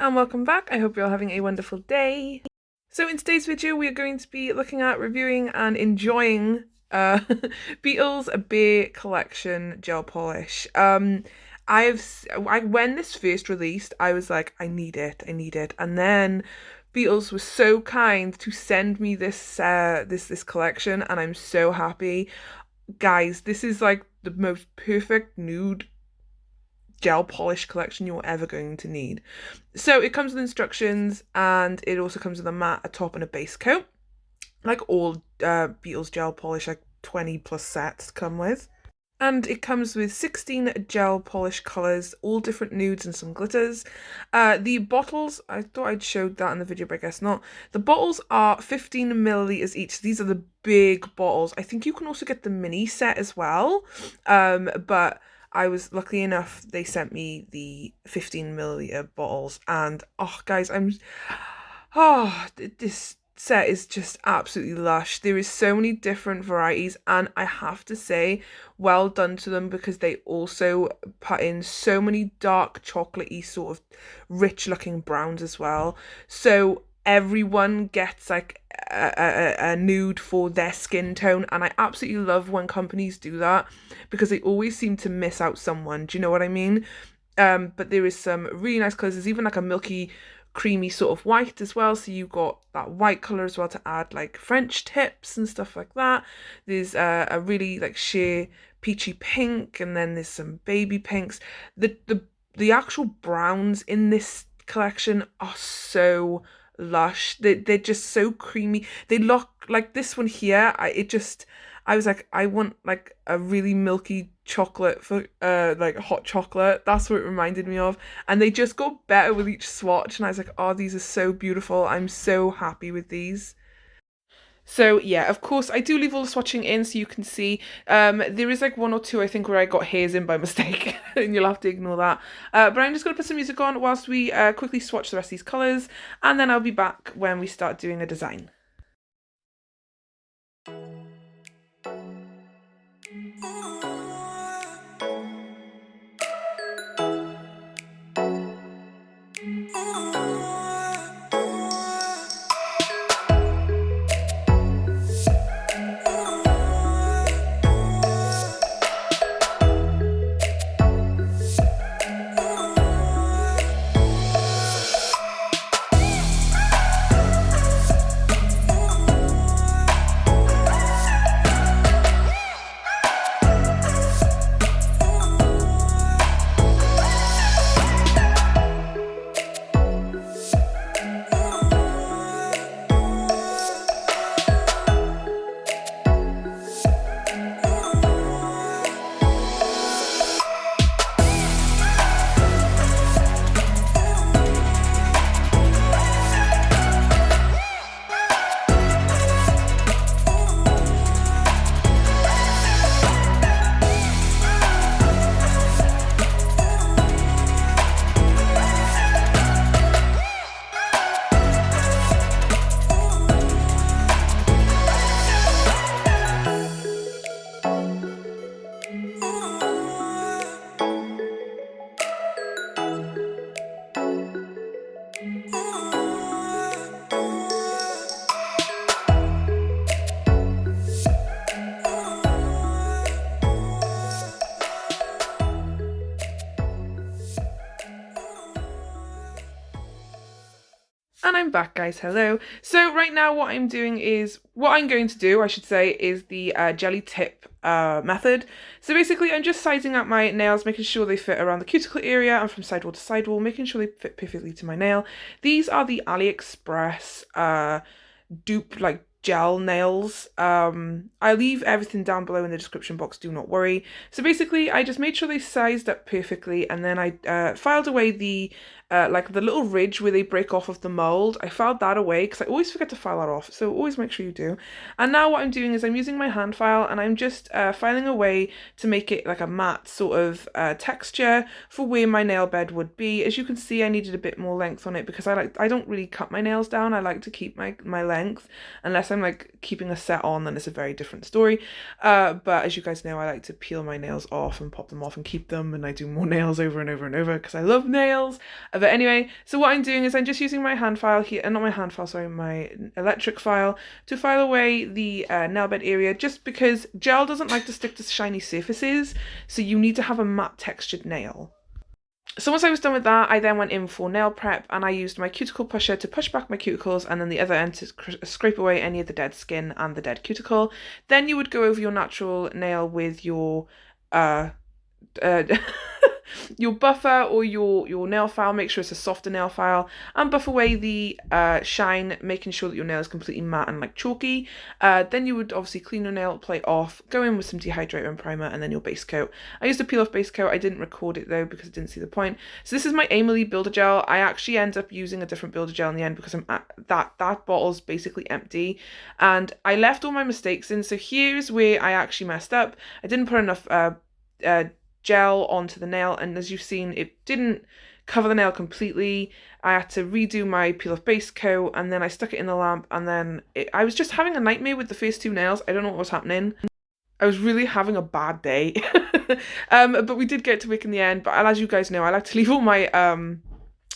and welcome back. I hope you're all having a wonderful day. So in today's video we are going to be looking at reviewing and enjoying Beetles Bay Collection gel polish. When this first released, I was like, I need it, and then Beetles was so kind to send me this this collection, and I'm so happy. Guys, this is like the most perfect nude gel polish collection you're ever going to need. So it comes with instructions, and it also comes with a matte, a top, and a base coat, like all Beetles gel polish, like 20 plus sets come with. And it comes with 16 gel polish colours, all different nudes and some glitters. The bottles, I thought I'd showed that in the video, but I guess not. The bottles are 15 millilitres each. These are the big bottles. I think you can also get the mini set as well. But I was lucky enough, they sent me the 15 milliliter bottles, and oh guys, this set is just absolutely lush. There is so many different varieties, and I have to say, well done to them, because they also put in so many dark chocolatey sort of rich looking browns as well. So everyone gets like a nude for their skin tone, and I absolutely love when companies do that, because they always seem to miss out someone. Do you know what I mean? But there is some really nice colours. There's even like a milky creamy sort of white as well, so you got that white colour as well to add like French tips and stuff like that. There's a really like sheer peachy pink, and then there's some baby pinks. The actual browns in this collection are so lush. They're just so creamy. They look like this one here. I was like, I want like a really milky chocolate for like hot chocolate. That's what it reminded me of. And they just got better with each swatch, and I was like, oh, these are so beautiful. I'm so happy with these. So yeah, of course, I do leave all the swatching in so you can see. There is like one or two, I think, where I got hairs in by mistake, and you'll have to ignore that. But I'm just going to put some music on whilst we quickly swatch the rest of these colours, and then I'll be back when we start doing a design. And I'm back, guys. Hello. So right now what I'm going to do, I should say, is the jelly tip method. So basically I'm just sizing out my nails, making sure they fit around the cuticle area and from sidewall to sidewall, making sure they fit perfectly to my nail. These are the AliExpress dupe like gel nails. I leave everything down below in the description box, do not worry. So basically I just made sure they sized up perfectly, and then I filed away the like the little ridge where they break off of the mold. I filed that away because I always forget to file that off, so always make sure you do. And now what I'm doing is I'm using my hand file, and I'm just filing away to make it like a matte sort of texture for where my nail bed would be. As you can see, I needed a bit more length on it because I don't really cut my nails down. I like to keep my length, unless I'm like keeping a set on, then it's a very different story. But as you guys know, I like to peel my nails off and pop them off and keep them, and I do more nails over and over and over because I love nails. But anyway, so what I'm doing is I'm just using my hand file here, not my hand file, sorry, my electric file to file away the nail bed area, just because gel doesn't like to stick to shiny surfaces, so you need to have a matte textured nail. So once I was done with that, I then went in for nail prep, and I used my cuticle pusher to push back my cuticles, and then the other end to scrape away any of the dead skin and the dead cuticle. Then you would go over your natural nail with your uh, your buffer or your nail file. Make sure it's a softer nail file, and buff away the shine, making sure that your nail is completely matte and like chalky. Then you would obviously clean your nail plate off, go in with some dehydrator and primer, and then your base coat. I used a peel off base coat. I didn't record it though because I didn't see the point. So this is my Emily builder gel. I actually end up using a different builder gel in the end because that bottle's basically empty, and I left all my mistakes in. So here's where I actually messed up. I didn't put enough gel onto the nail, and as you've seen, it didn't cover the nail completely. I had to redo my peel off base coat, and then I stuck it in the lamp, and then I was just having a nightmare with the first two nails. I don't know what was happening. I was really having a bad day. But we did get to work in the end. But as you guys know, I like to leave all my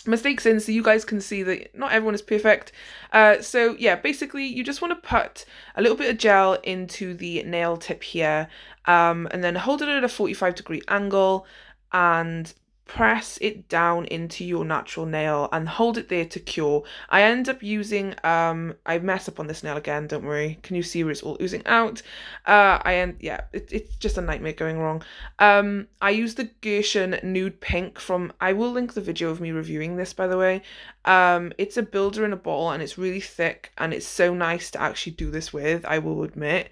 mistakes in so you guys can see that not everyone is perfect. So yeah, basically you just want to put a little bit of gel into the nail tip here, and then hold it at a 45-degree angle and press it down into your natural nail and hold it there to cure. I end up using, I mess up on this nail again, don't worry. Can you see where it's all oozing out? It's just a nightmare going wrong. I use the Gershion Nude Pink from, I will link the video of me reviewing this, by the way. It's a builder in a bottle, and it's really thick, and it's so nice to actually do this with, I will admit.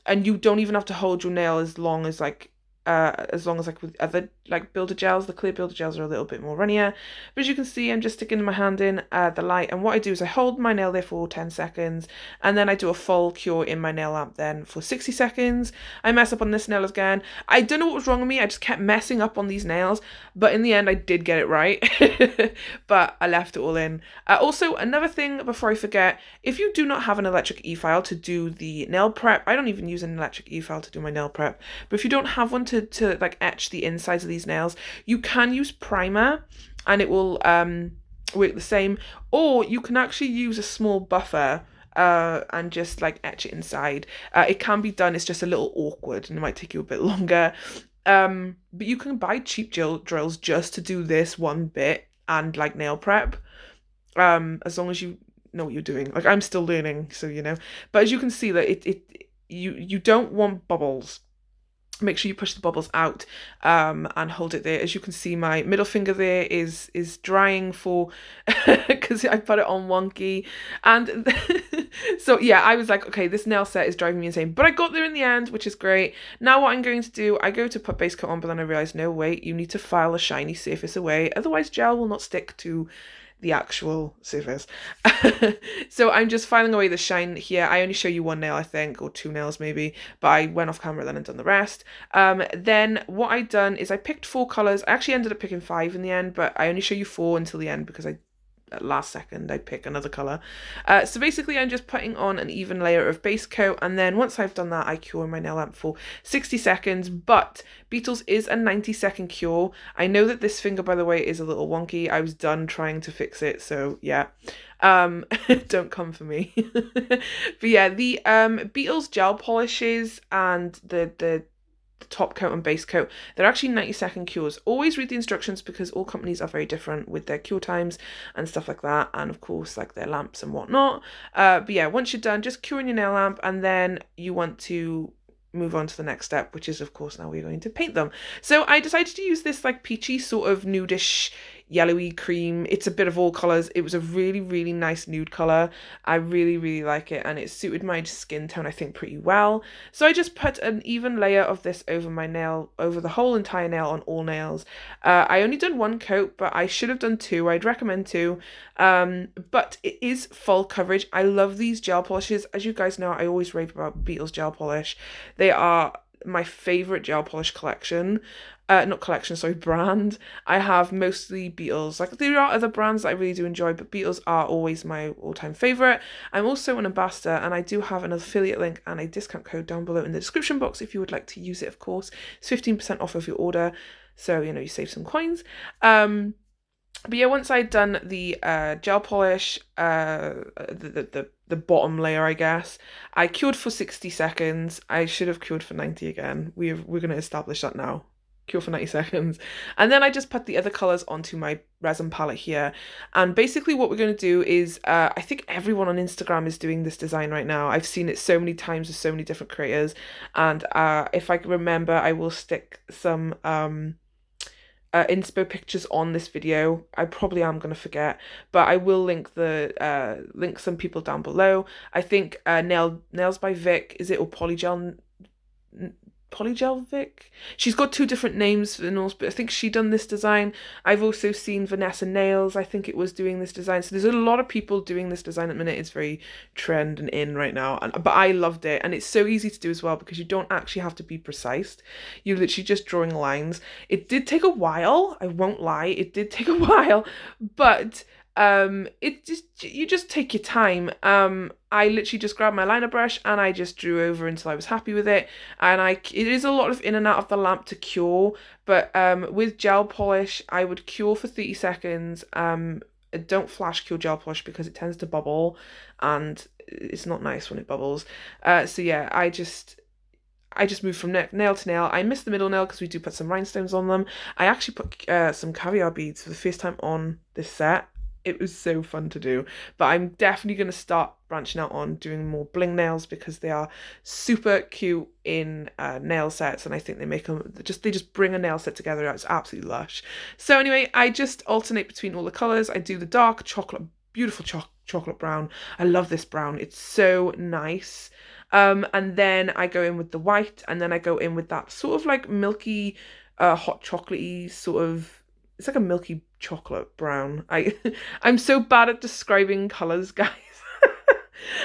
And you don't even have to hold your nail as long as like with other like builder gels. The clear builder gels are a little bit more runnier, but as you can see, I'm just sticking my hand in the light, and what I do is I hold my nail there for 10 seconds, and then I do a full cure in my nail lamp then for 60 seconds. I mess up on this nail again. I don't know what was wrong with me. I just kept messing up on these nails, but in the end I did get it right. But I left it all in. Also, another thing before I forget, if you do not have an electric e-file to do the nail prep, I don't even use an electric e-file to do my nail prep, but if you don't have one to like etch the insides of these nails, you can use primer and it will work the same, or you can actually use a small buffer and just like etch it inside. It can be done, it's just a little awkward and it might take you a bit longer, but you can buy cheap drills just to do this one bit and like nail prep, as long as you know what you're doing. Like, I'm still learning, so you know, but as you can see that you don't want bubbles. Make sure you push the bubbles out, and hold it there. As you can see, my middle finger there is drying for because I put it on wonky, and so yeah, I was like, okay, this nail set is driving me insane, but I got there in the end, which is great. Now what I'm going to do, I go to put base coat on, but then I realized, no, wait, you need to file a shiny surface away, otherwise gel will not stick to the actual surface. So I'm just filing away the shine here. I only show you one nail, I think, or two nails maybe, but I went off camera then and done the rest. Then what I done is I picked 4 colours. I actually ended up picking 5 in the end, but I only show you 4 until the end because at last second I pick another colour. So basically I'm just putting on an even layer of base coat, and then once I've done that I cure my nail lamp for 60 seconds, but Beetles is a 90-second cure. I know that this finger, by the way, is a little wonky. I was done trying to fix it, so yeah. Don't come for me. But yeah, the Beetles gel polishes and the top coat and base coat, they're actually 90-second cures. Always read the instructions because all companies are very different with their cure times and stuff like that, and of course like their lamps and whatnot. But yeah, once you're done, just curing your nail lamp, and then you want to move on to the next step, which is of course now we're going to paint them. So I decided to use this like peachy sort of nudish yellowy cream. It's a bit of all colours. It was a really, really nice nude colour. I really, really like it, and it suited my skin tone, I think, pretty well. So I just put an even layer of this over my nail, over the whole entire nail on all nails. I only done 1 coat, but I should have done 2. I'd recommend 2. But it is full coverage. I love these gel polishes. As you guys know, I always rave about Beetles gel polish. They are my favourite gel polish collection. Not collection, sorry, brand. I have mostly Beetles. Like, there are other brands that I really do enjoy, but Beetles are always my all-time favourite. I'm also an ambassador, and I do have an affiliate link and a discount code down below in the description box if you would like to use it, of course. It's 15% off of your order, so, you know, you save some coins. But yeah, once I'd done the gel polish, the bottom layer, I guess, I cured for 60 seconds. I should have cured for 90 again. We're going to establish that now. Cure for 90 seconds. And then I just put the other colours onto my resin palette here. And basically what we're going to do is, I think everyone on Instagram is doing this design right now. I've seen it so many times with so many different creators. And if I remember, I will stick some inspo pictures on this video. I probably am going to forget, but I will link link some people down below. I think Nails by Vic, is it, or Polygel Vic? She's got two different names for the nails, but I think she done this design. I've also seen Vanessa Nails, I think it was, doing this design. So there's a lot of people doing this design at the minute. It's very trend and in right now. But I loved it, and it's so easy to do as well because you don't actually have to be precise. You're literally just drawing lines. It did take a while, I won't lie. It did take a while, but you just take your time. I literally just grabbed my liner brush and I just drew over until I was happy with it. And it is a lot of in and out of the lamp to cure, but with gel polish I would cure for 30 seconds. Don't flash cure gel polish because it tends to bubble and it's not nice when it bubbles. So yeah, I just moved from nail to nail. I missed the middle nail because we do put some rhinestones on them. I actually put some caviar beads for the first time on this set. It was so fun to do, but I'm definitely going to start branching out on doing more bling nails because they are super cute in nail sets, and I think they make them they just bring a nail set together. It's absolutely lush. So anyway, I just alternate between all the colors. I do the dark chocolate, beautiful chocolate brown. I love this brown. It's so nice. And then I go in with the white, and then I go in with that sort of like milky, hot chocolatey sort of. It's like a milky chocolate brown. I'm so bad at describing colours, guys.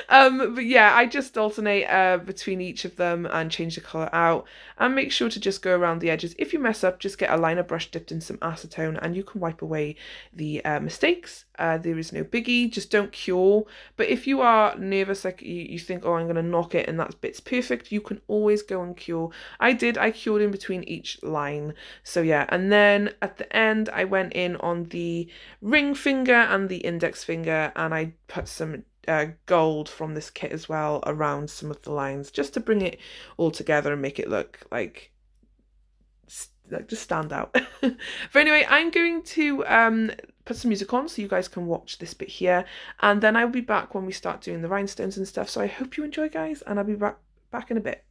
But yeah, I just alternate between each of them and change the colour out, and make sure to just go around the edges. If you mess up, just get a liner brush dipped in some acetone and you can wipe away the mistakes. There is no biggie, just don't cure. But if you are nervous, like you think, oh, I'm going to knock it and that bit's perfect, you can always go and cure. I cured in between each line. So yeah, and then at the end I went in on the ring finger and the index finger, and I put some gold from this kit as well around some of the lines, just to bring it all together and make it look like just stand out. But anyway, I'm going to put some music on so you guys can watch this bit here, and then I'll be back when we start doing the rhinestones and stuff. So I hope you enjoy, guys, and I'll be back in a bit.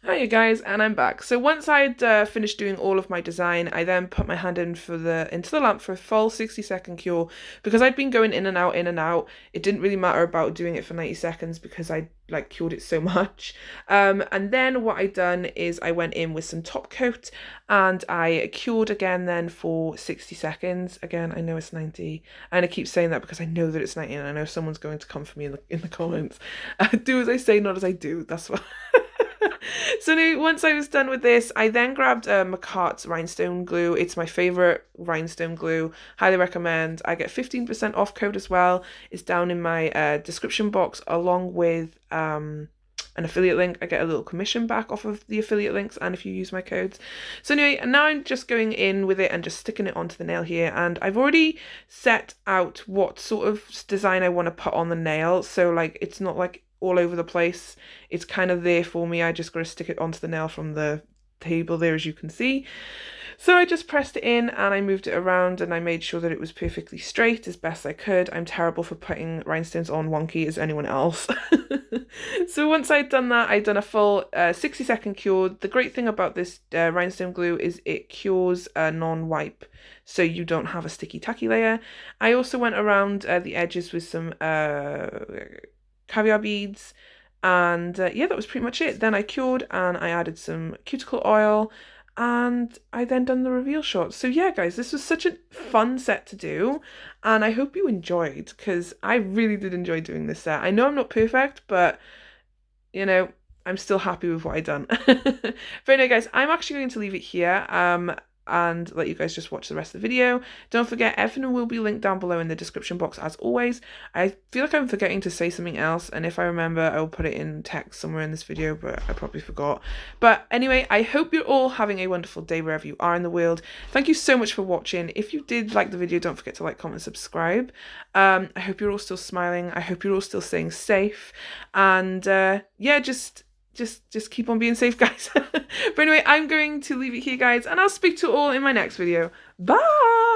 Hi you guys, and I'm back. So once I'd finished doing all of my design, I then put my hand in for into the lamp for a full 60-second cure because I'd been going in and out, in and out. It didn't really matter about doing it for 90 seconds because I like cured it so much. And then what I done is I went in with some top coat and I cured again then for 60 seconds. Again, I know it's 90, and I keep saying that because I know that it's 90, and I know someone's going to come for me in the comments. Do as I say, not as I do. That's what. So anyway, once I was done with this, I then grabbed McCart's rhinestone glue. It's my favorite rhinestone glue. Highly recommend. I get 15% off code as well. It's down in my description box along with an affiliate link. I get a little commission back off of the affiliate links and if you use my codes. So anyway, and now I'm just going in with it and just sticking it onto the nail here, and I've already set out what sort of design I want to put on the nail, so like it's not like all over the place. It's kind of there for me. I just got to stick it onto the nail from the table there, as you can see. So I just pressed it in and I moved it around and I made sure that it was perfectly straight as best I could. I'm terrible for putting rhinestones on wonky as anyone else. So once I'd done that, I'd done a full 60-second cure. The great thing about this rhinestone glue is it cures non-wipe, so you don't have a sticky tacky layer. I also went around the edges with some caviar beads, and yeah, that was pretty much it. Then I cured and I added some cuticle oil, and I then done the reveal shot. So yeah guys, this was such a fun set to do, and I hope you enjoyed, because I really did enjoy doing this set. I know I'm not perfect, but you know, I'm still happy with what I done. But anyway guys, I'm actually going to leave it here and let you guys just watch the rest of the video. Don't forget, everything will be linked down below in the description box as always. I feel like I'm forgetting to say something else, and if I remember, I will put it in text somewhere in this video, but I probably forgot. But anyway, I hope you're all having a wonderful day wherever you are in the world. Thank you so much for watching. If you did like the video, don't forget to like, comment, subscribe. I hope you're all still smiling. I hope you're all still staying safe, and yeah, just keep on being safe, guys. But anyway, I'm going to leave it here, guys, and I'll speak to you all in my next video. Bye!